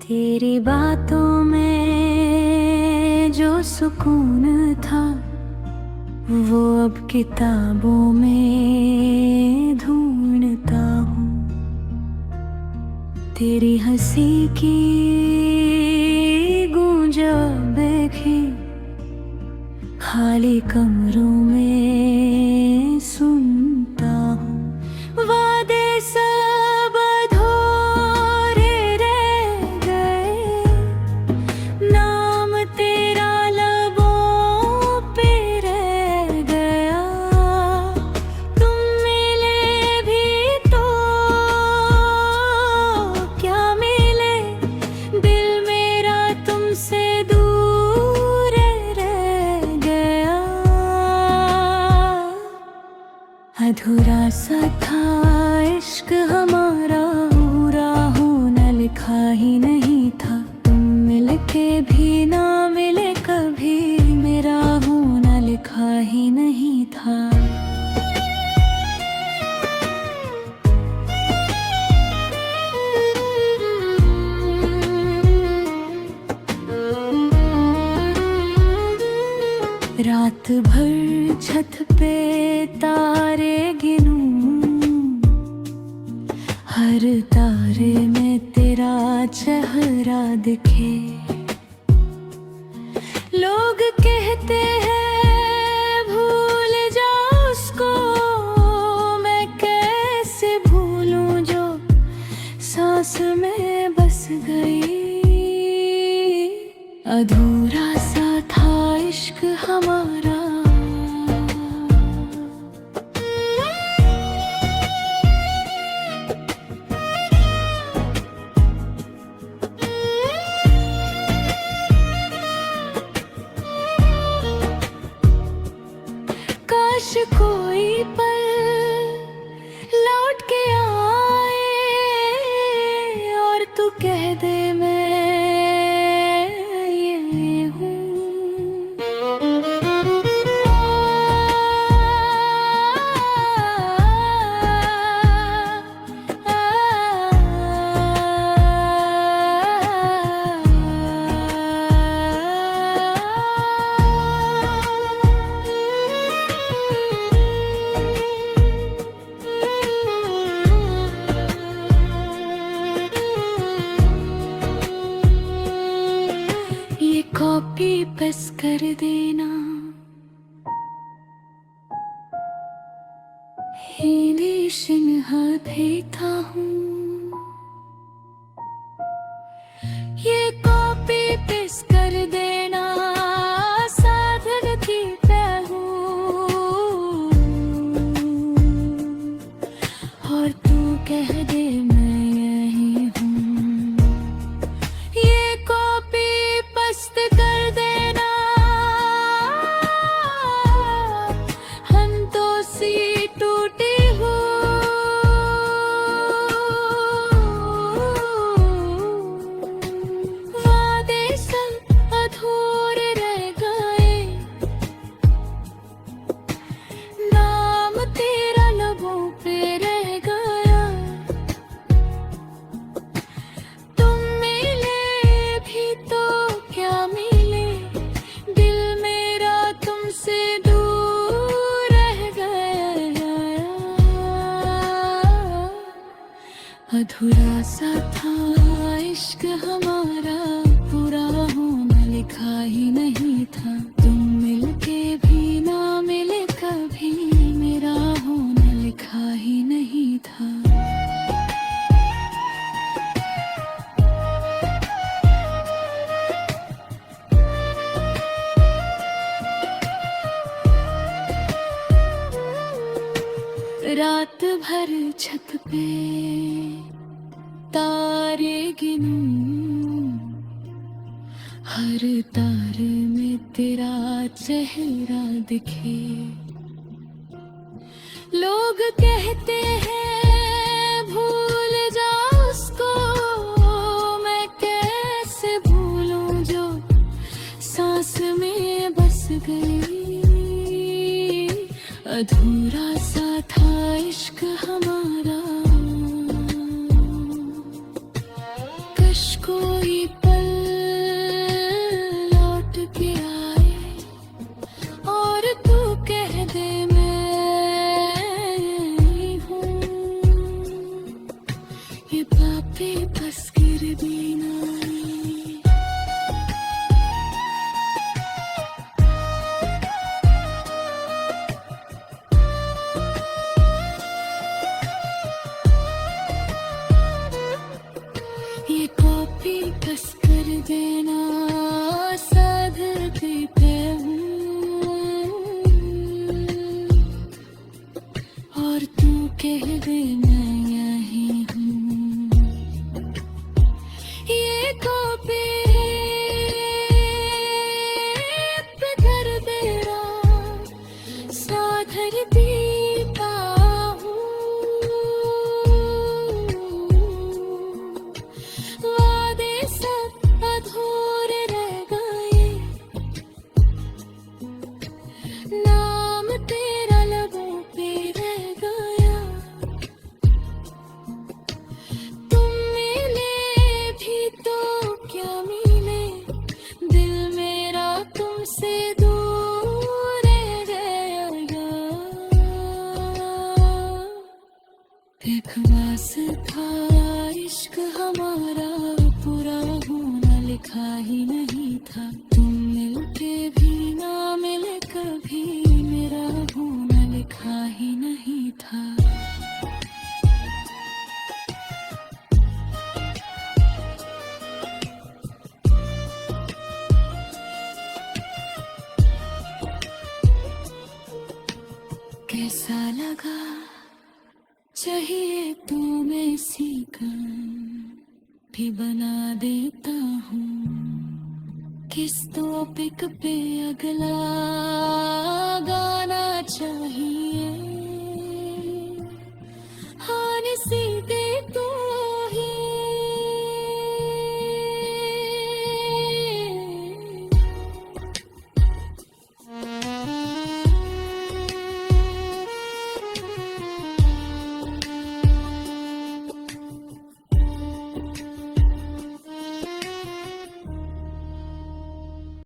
तेरी बातों में जो सुकून था वो अब किताबों में ढूंढता हूँ। तेरी हंसी की गूंज देखी खाली कमरों में सुनता हूँ। वादे सब अधूरे रह गए, नाम तेरा लबों पे रह गया। तुम मिले भी तो क्या मिले, दिल मेरा तुमसे दूर रह गया। अधूरा सा था इश्क हमारा, पूरा होना लिखा ही नहीं था। तुम मिल के भी ना मिले कभी, मेरा होना लिखा ही नहीं था। रात भर छत पे तारे गिनूं, हर तारे में तेरा चेहरा दिखे। लोग कहते हैं भूल जा उसको, मैं कैसे भूलूं जो सांस में बस गई। अधूरा सा था इश्क हमारा। काश कोई पल लौट के आए और तू कह दे मैं ये हूँ। कॉपी बस कर देना, हिंदी सिन्हा भेजता हूँ। ये कॉपी पेश कर देना, साधन की मैं हूँ और तू कह दे मैं यही हूँ। ये कॉपी पस्त कर देना, हम तो सी टूटी हूँ। वादे सब अधूरे रह गए, नाम तेरा लबों पे रह गया। तुम मिले भी तो क्या मिले, दिल मेरा तुमसे दूर रह गया। अधूरा सा था इश्क हमारा, पूरा होना लिखा ही नहीं था। तुम मिलके भी ना मिले कभी, मेरा होना लिखा ही नहीं था। रात भर छत पे तारे गिनूं, हर तार में तेरा चेहरा दिखे। लोग कहते हैं भूल जा उसको, मैं कैसे भूलूं जो सांस में बस गई। अधूरा सा था इश्क हमारा, कश कोई पल लौट के आए और तू कह दे मैं यही हूँ। ये पापी बस गिर भी ना ये कॉपी कस कर देना साधती पे हूँ और तू कह दे मैं यही हूँ। ये कॉपी पे कर देना साधती नाम तेरा लबों पे रह गया। तुम मिले भी तो क्या मिले, दिल मेरा तुमसे दूर रह गया। एक वास्ता इश्क हमारा पूरा होना लिखा ही नहीं था। तुम मिलके भी ना मिले कभी, मेरा होना लिखा ही नहीं था। कैसा लगा चाहिए तो मैं सीखा भी बना देता हूँ। किस टॉपिक पे अगला गाना चाहिए, हाँ सीधे